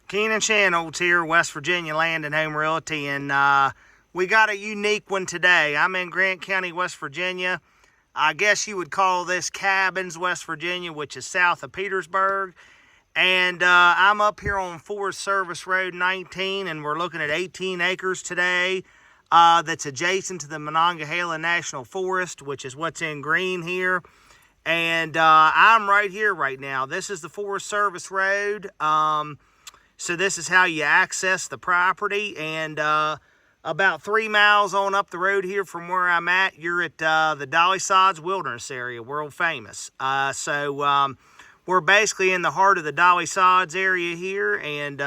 Keenan Channels here, West Virginia Land and Home Realty, and we got a unique one today. I'm in Grant County, West Virginia. I guess you would call this Cabins, West Virginia, which is south of Petersburg. And I'm up here on Forest Service Road 19, and we're looking at 18 acres today that's adjacent to the Monongahela National Forest, which is what's in green here. And I'm right here right now. This is the Forest Service Road. So this is how you access the property, and about 3 miles on up the road here from where I'm at, you're at the Dolly Sods wilderness area, world famous. We're basically in the heart of the Dolly Sods area here, and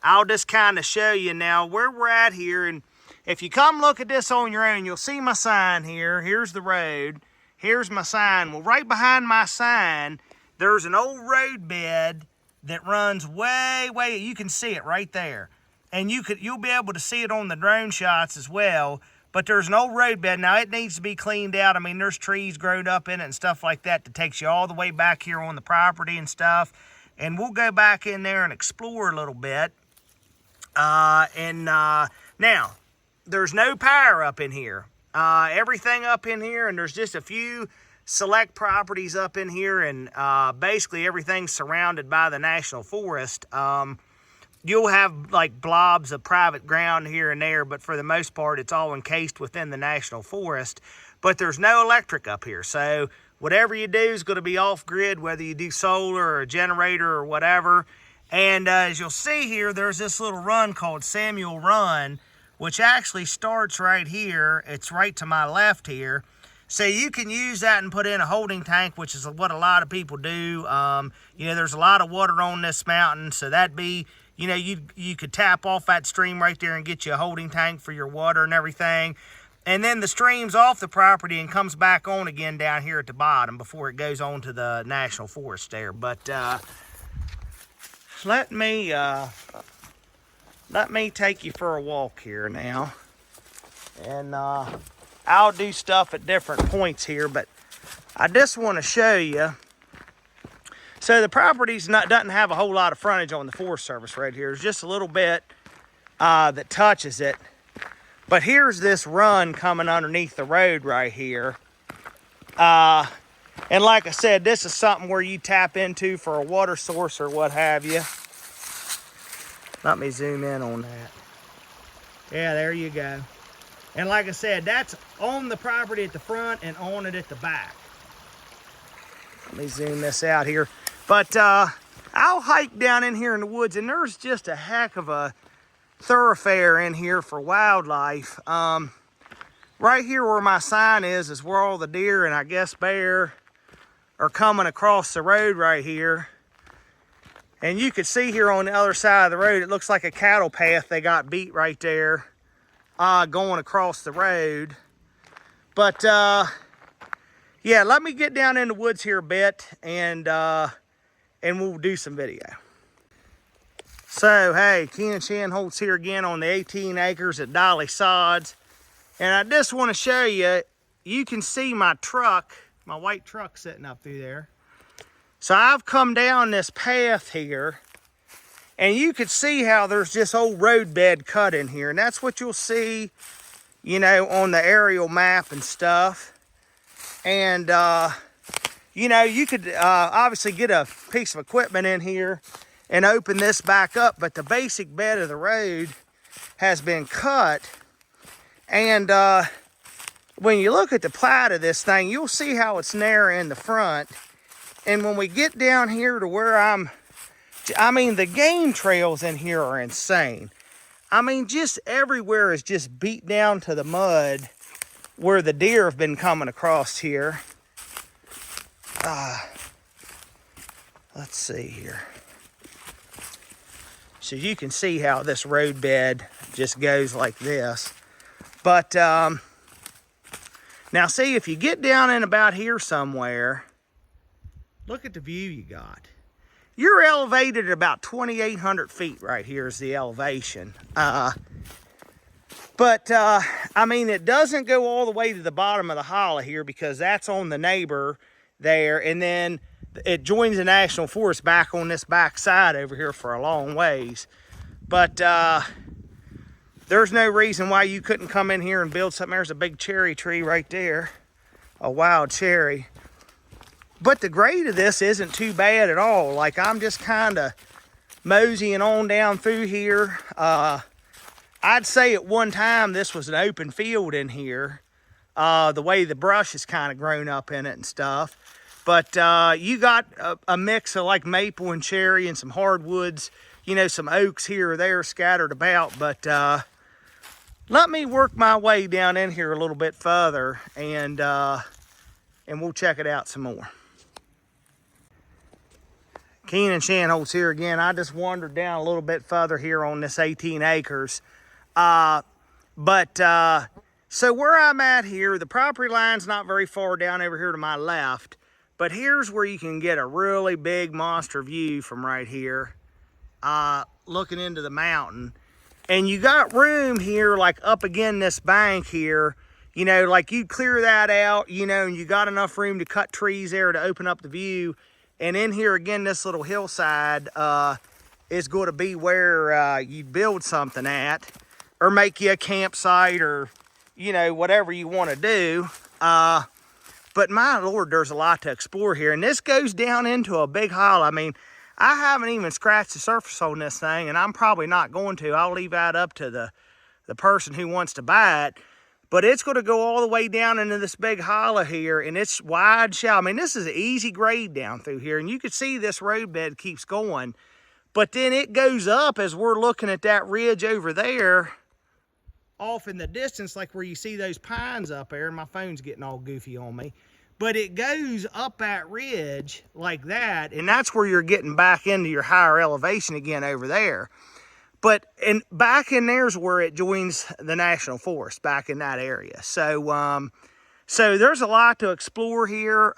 I'll just kind of show you now where we're at here. And if you come look at this on your own, you'll see my sign here. Here's the road. Here's my sign. Well, right behind my sign, there's an old road bed that runs way, you can see it right there. And you'll be able to see it on the drone shots as well. But there's an old road bed. Now, it needs to be cleaned out. I mean, there's trees grown up in it and stuff like that takes you all the way back here on the property and stuff. And we'll go back in there and explore a little bit. Now, there's no power up in here. Everything up in here, and there's just a few select properties up in here, and basically everything's surrounded by the National Forest. You'll have like blobs of private ground here and there, but for the most part, it's all encased within the National Forest. But there's no electric up here, so whatever you do is going to be off-grid, whether you do solar or a generator or whatever. And as you'll see here, there's this little run called Samuel Run, which actually starts right here. It's right to my left here. So you can use that and put in a holding tank, which is what a lot of people do. There's a lot of water on this mountain, so that'd be, you could tap off that stream right there and get you a holding tank for your water and everything. And then the stream's off the property and comes back on again down here at the bottom before it goes on to the National Forest there. But let me take you for a walk here now. And I'll do stuff at different points here, but I just want to show you. So the property's doesn't have a whole lot of frontage on the Forest Service right here. There's just a little bit that touches it. But here's this run coming underneath the road right here. And like I said, this is something where you tap into for a water source or what have you. Let me zoom in on that. Yeah, there you go. And like I said, that's on the property at the front and on it at the back. Let me zoom this out here. But I'll hike down in here in the woods, and there's just a heck of a thoroughfare in here for wildlife. Right here where my sign is where all the deer and I guess bear are coming across the road right here. And you can see here on the other side of the road, it looks like a cattle path they got beat right there. Going across the road. But yeah, let me get down in the woods here a bit, and we'll do some video. So hey, Ken Shanholtz here again on the 18 acres at Dolly Sods, and I just want to show you, you can see my truck, my white truck sitting up through there. So I've come down this path here, and you can see how there's this old road bed cut in here. And that's what you'll see, on the aerial map and stuff. And, you could obviously get a piece of equipment in here and open this back up. But the basic bed of the road has been cut. And when you look at the plat of this thing, you'll see how it's narrow in the front. And when we get down here to where I mean, the game trails in here are insane. I mean, just everywhere is just beat down to the mud where the deer have been coming across here. Let's see here. So you can see how this road bed just goes like this. But now see, if you get down in about here somewhere, look at the view you got. You're elevated at about 2,800 feet right here is the elevation. I mean, it doesn't go all the way to the bottom of the hollow here because that's on the neighbor there. And then it joins the national forest back on this back side over here for a long ways. But there's no reason why you couldn't come in here and build something. There's a big cherry tree right there, a wild cherry. But the grade of this isn't too bad at all. Like, I'm just kind of moseying on down through here. I'd say at one time this was an open field in here. The way the brush has kind of grown up in it and stuff. But you got a mix of like maple and cherry and some hardwoods, you know, some oaks here or there scattered about. But let me work my way down in here a little bit further, and we'll check it out some more. Keenan Shanholtz here again. I just wandered down a little bit further here on this 18 acres. So where I'm at here, the property line's not very far down over here to my left, but here's where you can get a really big monster view from right here, looking into the mountain. And you got room here, like up again this bank here, you know, like you clear that out, you know, and you got enough room to cut trees there to open up the view. And in here again, this little hillside is going to be where you build something at, or make you a campsite, or, you know, whatever you want to do. But my Lord, there's a lot to explore here. And this goes down into a big hollow. I mean, I haven't even scratched the surface on this thing, and I'm probably not going to. I'll leave that up to the person who wants to buy it. But it's going to go all the way down into this big hollow here, and it's wide shallow. I mean, this is an easy grade down through here, and you can see this roadbed keeps going. But then it goes up as we're looking at that ridge over there, off in the distance, like where you see those pines up there, and my phone's getting all goofy on me. But it goes up that ridge like that, and that's where you're getting back into your higher elevation again over there. But back in there's where it joins the national forest, back in that area. So so there's a lot to explore here.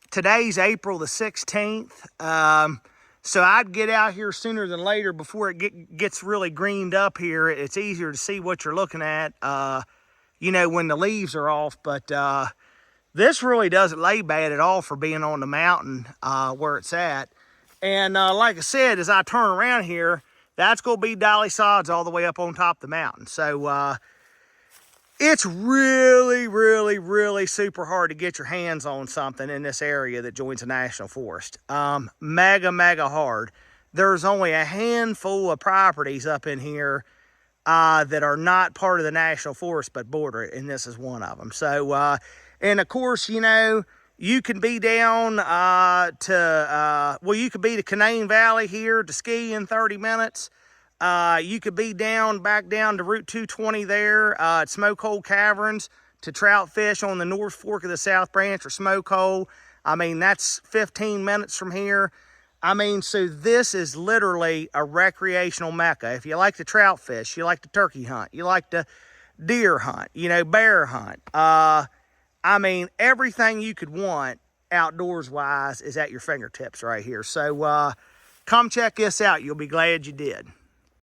Today's April the 16th. So I'd get out here sooner than later before it gets really greened up here. It's easier to see what you're looking at, you know, when the leaves are off. But this really doesn't lay bad at all for being on the mountain where it's at. And like I said, as I turn around here, that's going to be Dolly Sods all the way up on top of the mountain. So it's really, really, really super hard to get your hands on something in this area that joins a national forest. Mega, mega hard. There's only a handful of properties up in here that are not part of the national forest but border it, and this is one of them. So, and of course, you know, you can be down you could be to CANAAN Valley here to ski in 30 minutes. You could be back down to Route 220 there at SMOKEHOLE Caverns to trout fish on the North Fork of the South Branch or SMOKEHOLE. I mean, that's 15 minutes from here. I mean, so this is literally a recreational mecca. If you like to trout fish, you like to turkey hunt, you like to deer hunt, you know, bear hunt. I mean, everything you could want outdoors-wise is at your fingertips right here. So come check this out. You'll be glad you did.